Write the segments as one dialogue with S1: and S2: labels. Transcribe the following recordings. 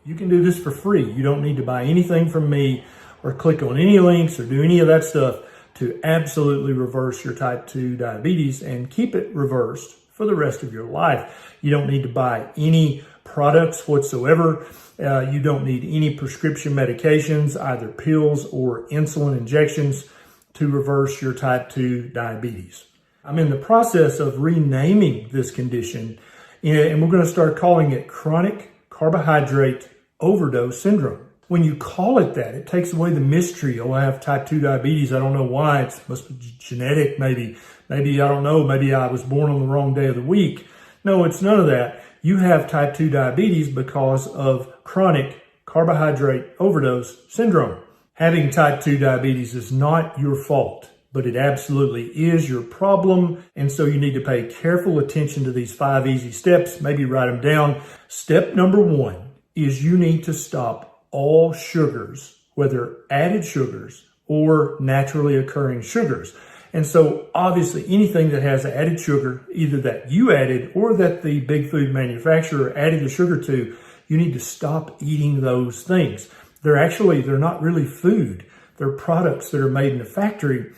S1: You can do this for free. You don't need to buy anything from me or click on any links or do any of that stuff to absolutely reverse your type 2 diabetes and keep it reversed for the rest of your life. You don't need to buy any products whatsoever. You don't need any prescription medications, either pills or insulin injections, to reverse your type 2 diabetes. I'm in the process of renaming this condition, and we're going to start calling it chronic carbohydrate overdose syndrome. When you call it that, it takes away the mystery. Oh, I have type 2 diabetes. I don't know why. It must be genetic, maybe. Maybe, I don't know, maybe I was born on the wrong day of the week. No, it's none of that. You have type 2 diabetes because of chronic carbohydrate overdose syndrome. Having type 2 diabetes is not your fault, but it absolutely is your problem. And so you need to pay careful attention to these 5 easy steps. Maybe write them down. Step number 1 is you need to stop all sugars, whether added sugars or naturally occurring sugars. And so obviously anything that has added sugar, either that you added or that the big food manufacturer added the sugar to, you need to stop eating those things. They're not really food. They're products that are made in a factory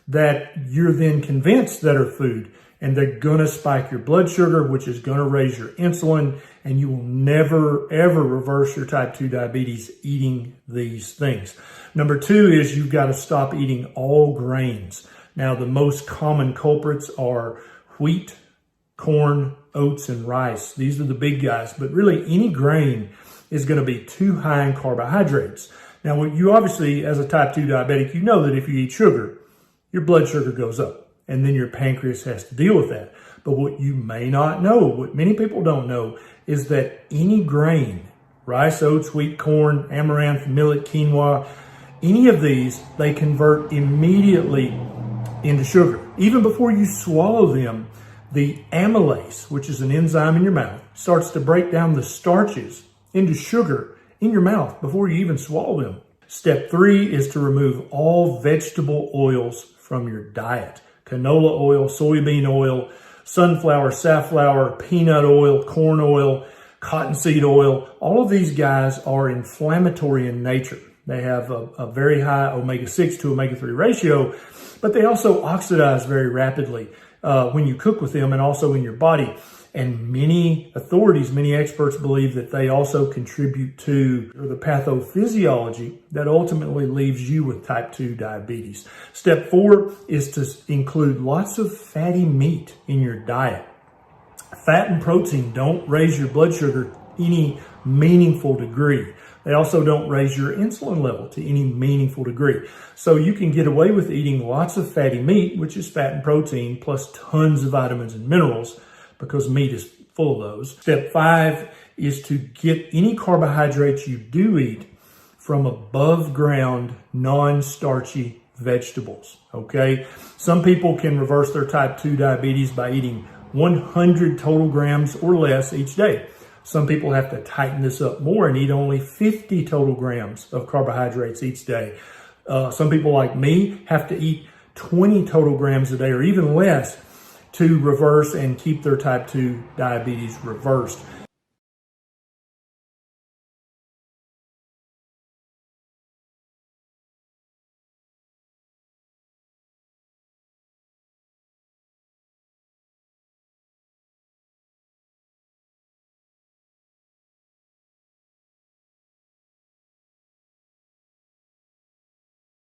S1: that you're then convinced that are food, and they're going to spike your blood sugar, which is going to raise your insulin, and you will never, ever reverse your type 2 diabetes eating these things. Number 2 is you've got to stop eating all grains. Now, the most common culprits are wheat, corn, oats, and rice. These are the big guys, but really any grain is going to be too high in carbohydrates. Now, you obviously, as a type 2 diabetic, you know that if you eat sugar, your blood sugar goes up, and then your pancreas has to deal with that. But what you may not know, what many people don't know, is that any grain, rice, oats, wheat, corn, amaranth, millet, quinoa, any of these, they convert immediately into sugar. Even before you swallow them, the amylase, which is an enzyme in your mouth, starts to break down the starches into sugar in your mouth before you even swallow them. Step 3 is to remove all vegetable oils from your diet. Canola oil, soybean oil, sunflower, safflower, peanut oil, corn oil, cottonseed oil. All of these guys are inflammatory in nature. They have a very high omega-6 to omega-3 ratio, but they also oxidize very rapidly when you cook with them and also in your body. And many authorities, many experts believe that they also contribute to the pathophysiology that ultimately leaves you with type 2 diabetes. Step 4 is to include lots of fatty meat in your diet. Fat and protein don't raise your blood sugar any meaningful degree. They also don't raise your insulin level to any meaningful degree. So you can get away with eating lots of fatty meat, which is fat and protein, plus tons of vitamins and minerals, because meat is full of those. Step 5 is to get any carbohydrates you do eat from above ground, non-starchy vegetables, okay? Some people can reverse their type 2 diabetes by eating 100 total grams or less each day. Some people have to tighten this up more and eat only 50 total grams of carbohydrates each day. Some people like me have to eat 20 total grams a day or even less to reverse and keep their type 2 diabetes reversed.